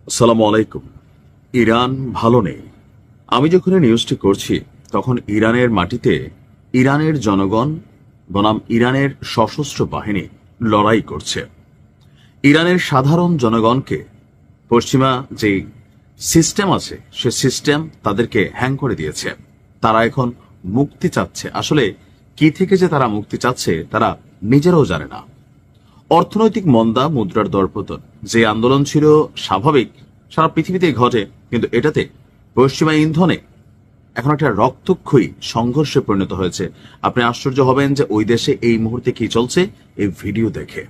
আসসালামু আলাইকুম। ইরান ভালো নেই। আমি যখন এই নিউজটি করছি তখন ইরানের মাটিতে ইরানের জনগণ বনাম ইরানের সশস্ত্র বাহিনী লড়াই করছে। ইরানের সাধারণ জনগণকে পশ্চিমা যে সিস্টেম আছে সে সিস্টেম তাদেরকে হ্যাং করে দিয়েছে। তারা এখন মুক্তি চাচ্ছে। আসলে কি থেকে যে তারা মুক্তি চাচ্ছে তারা নিজেরাও জানে না। অর্থনৈতিক মন্দা, মুদ্রার দরপতন, যে আন্দোলন ছিল স্বাভাবিক, সারা পৃথিবীতে ঘটে, কিন্তু এটাতে পশ্চিমা ইন্ধনে এখন একটা রক্তক্ষয়ী সংঘর্ষে পরিণত হয়েছে। আপনি আশ্চর্য হবেন যে ওই দেশে এই মুহূর্তে কি চলছে এই ভিডিও দেখে।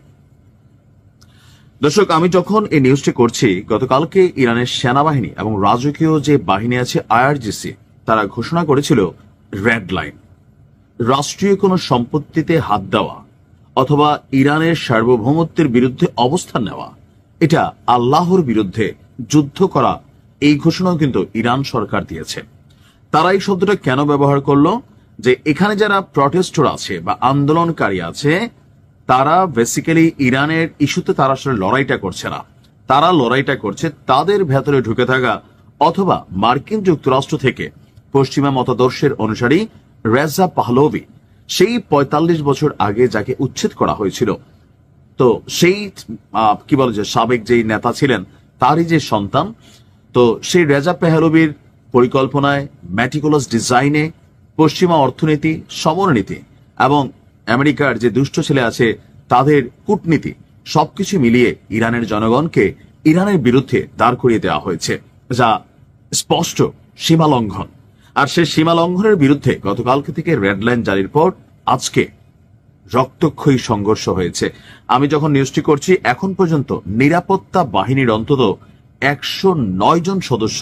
দর্শক, আমি যখন এই নিউজটি করছি, গতকালকে ইরানের সেনাবাহিনী এবং রাজকীয় যে বাহিনী আছে আইআরজিসি, তারা ঘোষণা করেছিল রেড লাইন। রাষ্ট্রীয় কোনো সম্পত্তিতে হাত দেওয়া অথবা ইরানের সার্বভৌমত্বের বিরুদ্ধে অবস্থান নেওয়া, এটা আল্লাহর বিরুদ্ধে যুদ্ধ করা, এই ঘোষণাও কিন্তু ইরান সরকার দিয়েছে। তারা এই শব্দটা কেন ব্যবহার করলো? যে এখানে যারা প্রটেস্টর আছে বা আন্দোলনকারী আছে, তারা বেসিক্যালি ইরানের ইস্যুতে তারা আসলে লড়াইটা করছে না। তারা লড়াইটা করছে তাদের ভেতরে ঢুকে থাকা অথবা মার্কিন যুক্তরাষ্ট্র থেকে পশ্চিমা মতাদর্শের অনুসারী রেজা পাহলভি, সেই ৪৫ বছর আগে যাকে উচ্ছেদ করা হয়েছিল, তো সেই কি বলে যে সাবেক যেই নেতা ছিলেন তারই যে সন্তান, তো সেই রেজা পাহলভির পরিকল্পনায়, ম্যাটিকুলাস ডিজাইনে পশ্চিমা অর্থনীতি, সমরনীতি এবং আমেরিকার যে দুষ্ট ছেলে আছে তাদের কূটনীতি, সবকিছু মিলিয়ে ইরানের জনগণকে ইরানের বিরুদ্ধে দাঁড় করিয়ে দেওয়া হয়েছে, যা স্পষ্ট সীমা লঙ্ঘন। আর সেই সীমা লঙ্ঘনের বিরুদ্ধে গতকালকে থেকে রেড লাইন জারির পর আজকে রক্তক্ষয়ী সংঘর্ষ হয়েছে। আমি যখন নিউজটি করছি এখন পর্যন্ত নিরাপত্তা বাহিনীর অন্তত ১০৯ জন সদস্য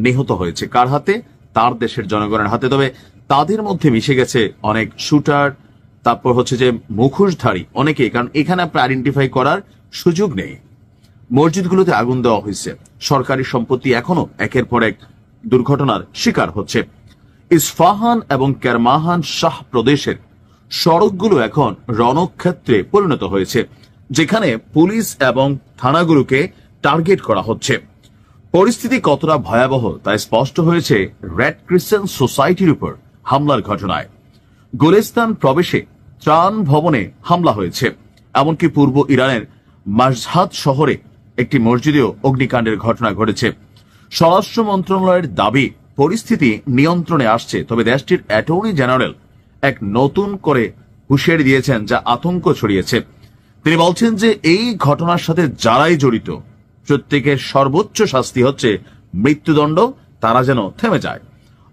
নিহত হয়েছে। কার হাতে? তার দেশের জনগণের হাতে। তবে তাদের মধ্যে মিশে গেছে অনেক শুটার, তারপর হচ্ছে যে মুখোশধারী অনেকেই, কারণ এখানে আপনি আইডেন্টিফাই করার সুযোগ নেই। মসজিদগুলোতে আগুন দেওয়া হয়েছে। সরকারি সম্পত্তি এখনো একের পর এক দুর্ঘটনার শিকার হচ্ছে। ইস্ফাহান এবং কেরমাহান শাহ প্রদেশের সড়কগুলো এখন রণক্ষেত্রে পরিণত হয়েছে, যেখানে পুলিশ এবং থানাগুলোকে টার্গেট করা হচ্ছে। পরিস্থিতি কতটা ভয়াবহ তা স্পষ্ট হয়েছে রেড ক্রিসেন্ট সোসাইটির উপর হামলার ঘটনায়। গুলিস্তান প্রবেশে ত্রাণ ভবনে হামলা হয়েছে। এমনকি পূর্ব ইরানের মাশহাদ শহরে একটি মসজিদেও অগ্নিকাণ্ডের ঘটনা ঘটেছে। স্বরাষ্ট্র মন্ত্রণালয়ের দাবি পরিস্থিতি নিয়ন্ত্রণে আসছে, তবে দেশটির অ্যাটর্নি জেনারেল এক নতুন করে হুঁশিয়ারি দিয়েছেন যা আতঙ্ক ছড়িয়েছে। তিনি বলছেন যে এই ঘটনার সাথে যারাই জড়িত প্রত্যেকের সর্বোচ্চ শাস্তি হচ্ছে মৃত্যুদণ্ড, তারা যেন থেমে যায়।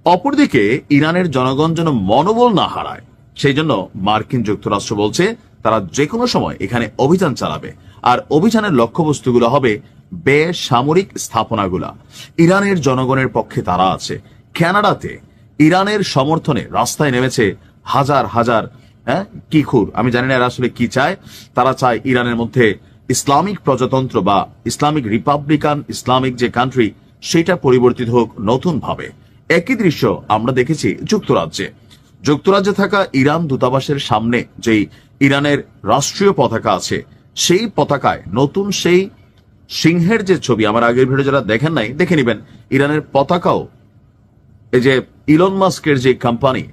অপরদিকে ইরানের জনগণ যেন মনোবল না হারায়, সেই জন্য মার্কিন যুক্তরাষ্ট্র বলছে তারা যে কোনো সময় এখানে অভিযান চালাবে। আর অভিযানের লক্ষ্যবস্তুগুলো হবে বেসামরিক স্থাপনাগুলা। ইরানের জনগণের পক্ষে তারা আছে। কানাডাতে ইরানের সমর্থনে রাস্তায় নেমেছে হাজার হাজার কিখুর। আমি জানি না এরা আসলে কি চায়। তারা চায় ইরানের মধ্যে ইসলামিক প্রজাতন্ত্র বা ইসলামিক রিপাবলিকান ইসলামিক যে কান্ট্রি, সেটা পরিবর্তিত হোক নতুন ভাবে। একই দৃশ্য আমরা দেখেছি যুক্তরাজ্যে থাকা ইরান দূতাবাসের সামনে যেই ইরানের রাষ্ট্রীয় পতাকা আছে, সেই পতাকায় নতুন সেই সিংহের যে ছবি, আমার আগের ভিডিও যারা দেখেন নাই দেখে নিবেন, ইরানের পতাকাও এই যে ইলন মাস্কের যে কোম্পানি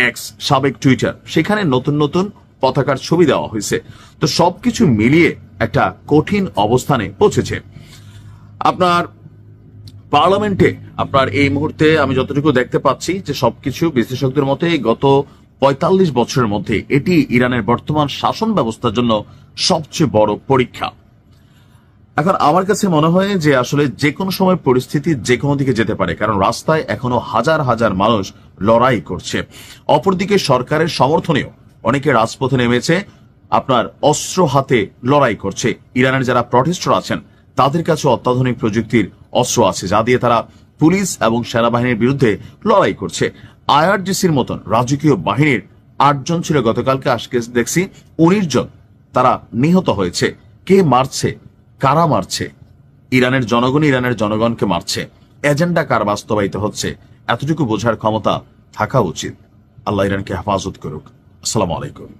এক্স, সাবেক টুইটার, সেখানে নতুন নতুন পতাকার ছবি দেওয়া হয়েছে। তো সবকিছু মিলিয়ে একটা কঠিন অবস্থানে পৌঁছেছে। আপনার পার্লামেন্টে আপনার এই মুহূর্তে আমি যতটুকু দেখতে পাচ্ছি যে সবকিছু বিশ্লেষকদের মতে গত ৪৫ বছরের মধ্যে এটি ইরানের বর্তমান শাসন ব্যবস্থার জন্য সবচেয়ে বড় পরীক্ষা। এখন আমার কাছে মনে হয় যে আসলে যে কোনো সময় পরিস্থিতি যে কোনো দিকে যেতে পারে, কারণ রাস্তায় এখনো হাজার হাজার মানুষ লড়াই করছে। অপরদিকে সরকারের সমর্থনেও অনেকে রাজপথে নেমেছে, আপনার অস্ত্র হাতে লড়াই করছে। ইরানের যারা প্রটেস্টর আছেন তাদের কাছে অত্যাধুনিক প্রযুক্তির অস্ত্র আছে, যা দিয়ে তারা পুলিশ এবং সেনাবাহিনীর বিরুদ্ধে লড়াই করছে। আইআরজিসির মতন রাজকীয় বাহিনীর ৮ জন ছিল গতকালকে, আজকে দেখছি ১৯ জন তারা নিহত হয়েছে। কে মারছে, কারা মারছে? ইরানের জনগণকে মারছে। এজেন্ডা কার বাস্তবায়িত হচ্ছে, এতটুকু বোঝার ক্ষমতা থাকা উচিত। আল্লাহ ইরানকে হেফাজত করুক। আসসালামু আলাইকুম।